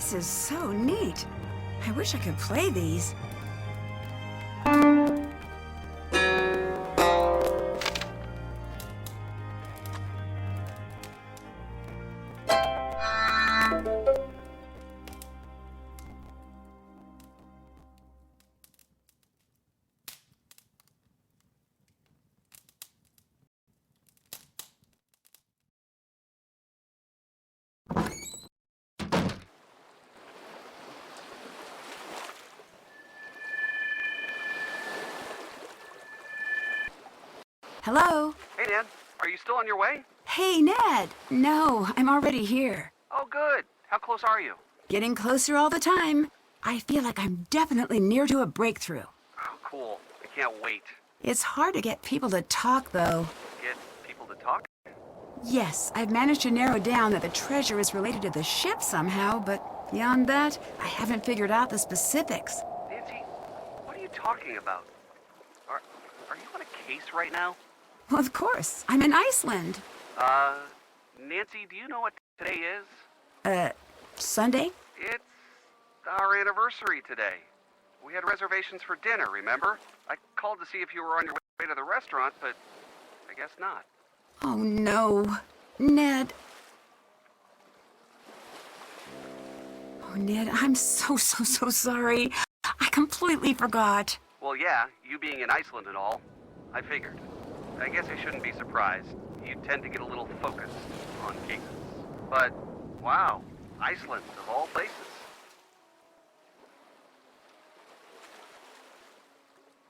This is so neat. I wish I could play these. Hello? Hey, Ned. Are you still on your way? Hey, Ned. No, I'm already here. Oh, good. How close are you? Getting closer all the time. I feel like I'm definitely near to a breakthrough. Oh, cool. I can't wait. It's hard to get people to talk, though. Get people to talk? Yes, I've managed to narrow down that the treasure is related to the ship somehow, but beyond that, I haven't figured out the specifics. Nancy, what are you talking about? Are you on a case right now? Well, of course. I'm in Iceland. Nancy, do you know what today is? Sunday? It's our anniversary today. We had reservations for dinner, remember? I called to see if you were on your way to the restaurant, but I guess not. Oh, no. Ned. Oh, Ned, I'm so sorry. I completely forgot. Well, yeah, you being in Iceland and all, I figured. I guess I shouldn't be surprised. You tend to get a little focused on cases. But, wow, Iceland, of all places.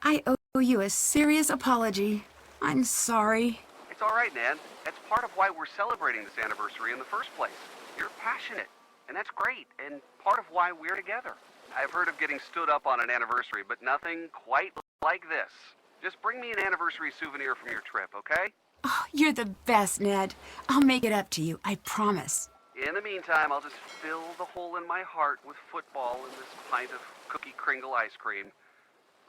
I owe you a serious apology. I'm sorry. It's all right, Nan. That's part of why we're celebrating this anniversary in the first place. You're passionate, and that's great, and part of why we're together. I've heard of getting stood up on an anniversary, but nothing quite like this. Just bring me an anniversary souvenir from your trip, okay? Oh, you're the best, Ned. I'll make it up to you, I promise. In the meantime, I'll just fill the hole in my heart with football and this pint of Cookie Kringle ice cream.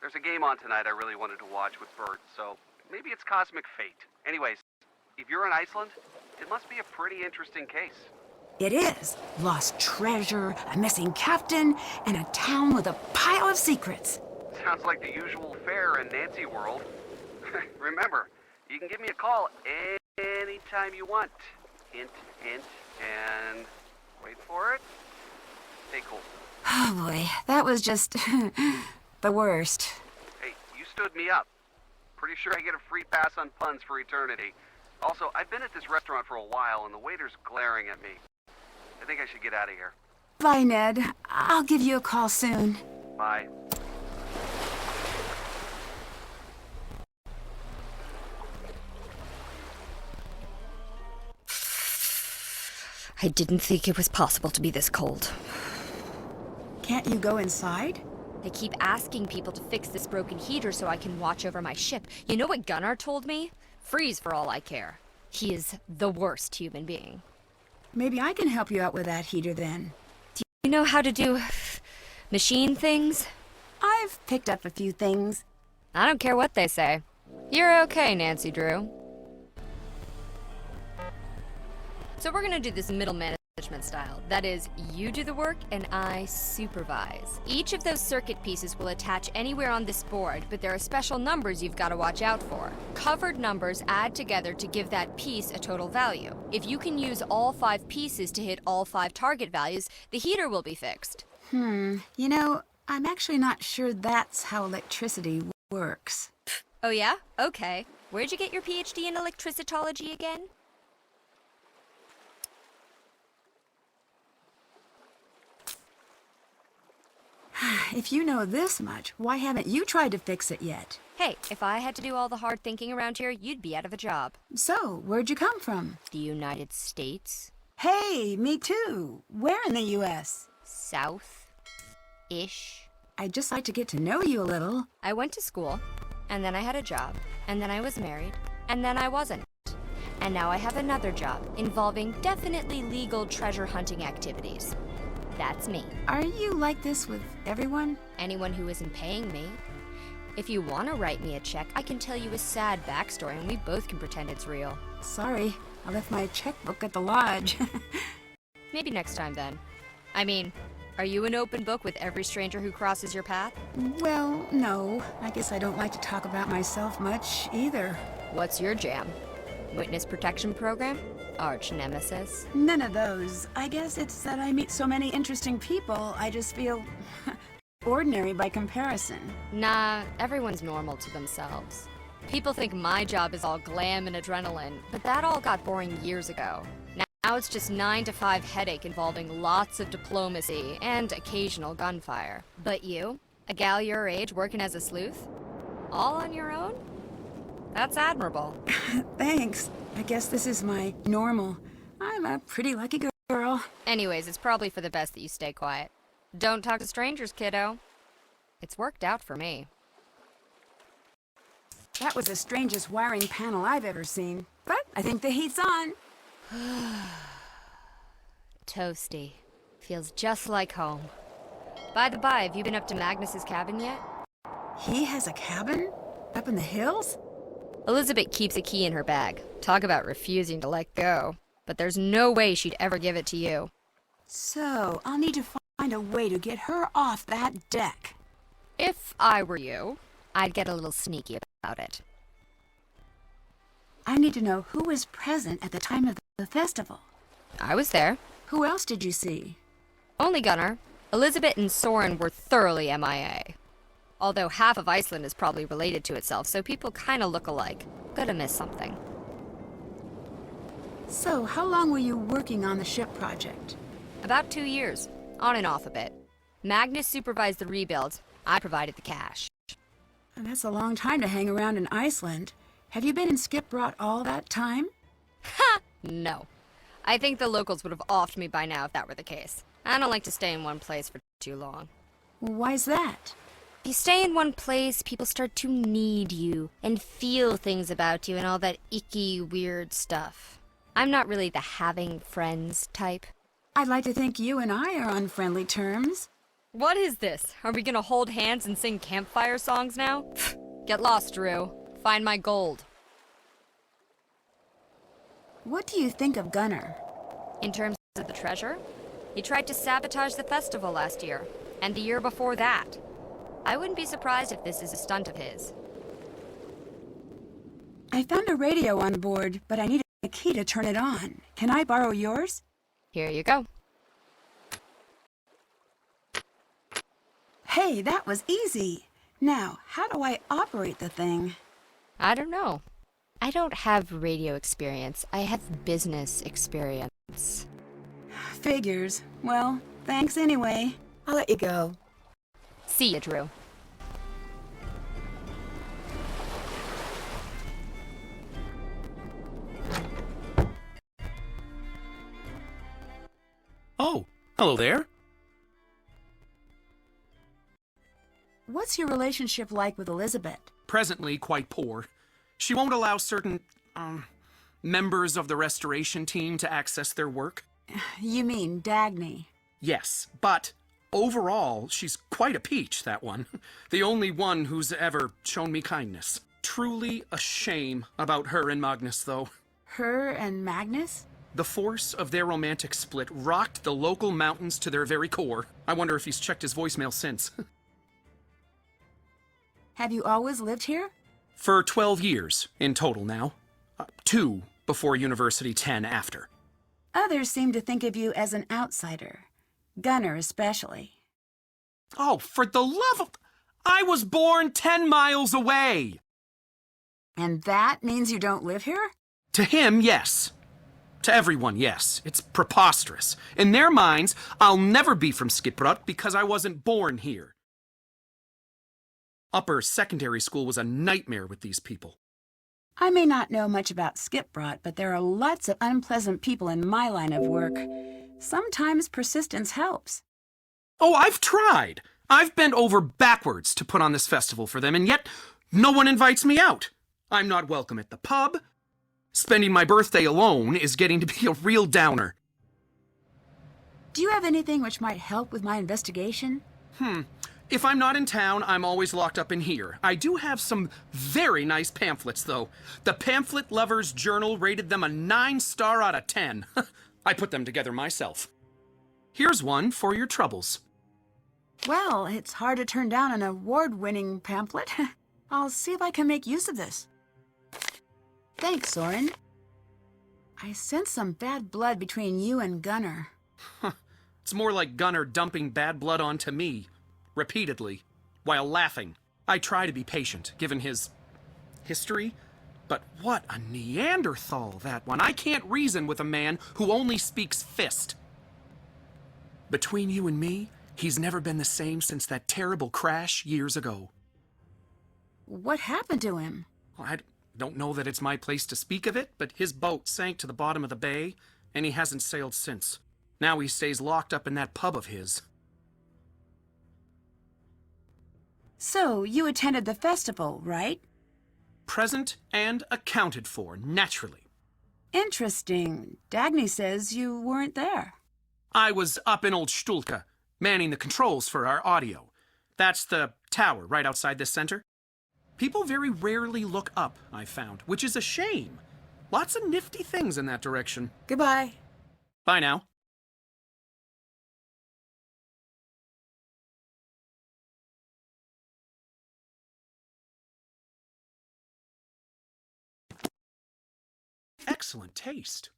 There's a game on tonight I really wanted to watch with Bert, so maybe it's cosmic fate. Anyways, if you're in Iceland, it must be a pretty interesting case. It is. Lost treasure, a missing captain, and a town with a pile of secrets. Sounds like the usual fare in Nancy world. Remember, you can give me a call anytime you want. Hint, hint, and wait for it. Stay cool. Oh boy, that was just the worst. Hey, you stood me up. Pretty sure I get a free pass on puns for eternity. Also, I've been at this restaurant for a while and the waiter's glaring at me. I think I should get out of here. Bye, Ned. I'll give you a call soon. Bye. I didn't think it was possible to be this cold. Can't you go inside? They keep asking people to fix this broken heater so I can watch over my ship. You know what Gunnar told me? Freeze for all I care. He is the worst human being. Maybe I can help you out with that heater then. Do you know how to do machine things? I've picked up a few things. I don't care what they say. You're okay, Nancy Drew. So we're gonna do this middle management style. That is, you do the work and I supervise. Each of those circuit pieces will attach anywhere on this board, but there are special numbers you've got to watch out for. Covered numbers add together to give that piece a total value. If you can use all 5 pieces to hit all 5 target values, the heater will be fixed. You know, I'm actually not sure that's how electricity works. Oh yeah? Okay. Where'd you get your PhD in electricitology again? If you know this much, why haven't you tried to fix it yet? Hey, if I had to do all the hard thinking around here, you'd be out of a job. So, where'd you come from? The United States? Hey, me too. Where in the U.S.? South-ish. I'd just like to get to know you a little. I went to school, and then I had a job, and then I was married, and then I wasn't. And now I have another job involving definitely legal treasure hunting activities. That's me. Are you like this with everyone? Anyone who isn't paying me. If you want to write me a check, I can tell you a sad backstory and we both can pretend it's real. Sorry, I left my checkbook at the lodge. Maybe next time then. I mean, Are you an open book with every stranger who crosses your path? Well, no. I guess I don't like to talk about myself much either. What's your jam? Witness protection program? Arch nemesis? None of those. I guess it's that I meet so many interesting people, I just feel ordinary by comparison. Nah, everyone's normal to themselves. People think my job is all glam and adrenaline, but that all got boring years ago. Now it's just 9 to 5 headache involving lots of diplomacy and occasional gunfire. But you, a gal your age working as a sleuth? All on your own? That's admirable. Thanks. I guess this is my normal. I'm a pretty lucky girl. Anyways, it's probably for the best that you stay quiet. Don't talk to strangers, kiddo. It's worked out for me. That was the strangest wiring panel I've ever seen. But I think the heat's on. Toasty. Feels just like home. By the by, have you been up to Magnus's cabin yet? He has a cabin? Up in the hills? Elizabeth keeps a key in her bag. Talk about refusing to let go. But there's no way she'd ever give it to you. So, I'll need to find a way to get her off that deck. If I were you, I'd get a little sneaky about it. I need to know who was present at the time of the festival. I was there. Who else did you see? Only Gunnar. Elizabeth and Soren were thoroughly MIA. Although half of Iceland is probably related to itself, so people kinda look alike. Could have missed something. So, how long were you working on the ship project? About 2 years. On and off a bit. Magnus supervised the rebuild. I provided the cash. That's a long time to hang around in Iceland. Have you been in Skipbrot all that time? Ha! No. I think the locals would have offed me by now if that were the case. I don't like to stay in one place for too long. Why's that? If you stay in one place, people start to need you and feel things about you and all that icky, weird stuff. I'm not really the having friends type. I'd like to think you and I are on friendly terms. What is this? Are we gonna hold hands and sing campfire songs now? Get lost, Drew. Find my gold. What do you think of Gunnar? In terms of the treasure, he tried to sabotage the festival last year, and the year before that. I wouldn't be surprised if this is a stunt of his. I found a radio on board, but I need a key to turn it on. Can I borrow yours? Here you go. Hey, that was easy. Now, how do I operate the thing? I don't know. I don't have radio experience. I have business experience. Figures. Well, thanks anyway. I'll let you go. See ya, Drew. Oh, hello there. What's your relationship like with Elizabeth? Presently quite poor. She won't allow certain, members of the restoration team to access their work. You mean Dagny? Yes, but overall, she's quite a peach, that one. The only one who's ever shown me kindness. Truly a shame about her and Magnus, though. Her and Magnus? The force of their romantic split rocked the local mountains to their very core. I wonder if he's checked his voicemail since. Have you always lived here? For 12 years in total now. 2 before university, 10 after. Others seem to think of you as an outsider. Gunnar especially. Oh, for the love of... I was born 10 miles away! And that means you don't live here? To him, yes. To everyone, yes. It's preposterous. In their minds, I'll never be from Skipbrot because I wasn't born here. Upper secondary school was a nightmare with these people. I may not know much about Skipbrot, but there are lots of unpleasant people in my line of work. Sometimes persistence helps. Oh, I've tried. I've bent over backwards to put on this festival for them, and yet no one invites me out. I'm not welcome at the pub. Spending my birthday alone is getting to be a real downer. Do you have anything which might help with my investigation? If I'm not in town, I'm always locked up in here. I do have some very nice pamphlets, though. The Pamphlet Lovers Journal rated them a 9-star out of 10. I put them together myself. Here's one for your troubles. Well, it's hard to turn down an award-winning pamphlet. I'll see if I can make use of this. Thanks, Soren. I sense some bad blood between you and Gunnar. It's more like Gunnar dumping bad blood onto me, repeatedly, while laughing. I try to be patient, given his history, but what a Neanderthal, that one. I can't reason with a man who only speaks fist. Between you and me, he's never been the same since that terrible crash years ago. What happened to him? I don't know that it's my place to speak of it, but his boat sank to the bottom of the bay, and he hasn't sailed since. Now he stays locked up in that pub of his. So, you attended the festival, right? Present and accounted for, naturally. Interesting. Dagny says you weren't there. I was up in Old Stulka, manning the controls for our audio. That's the tower right outside this center. People very rarely look up, I've found, which is a shame. Lots of nifty things in that direction. Goodbye. Bye now. Excellent taste.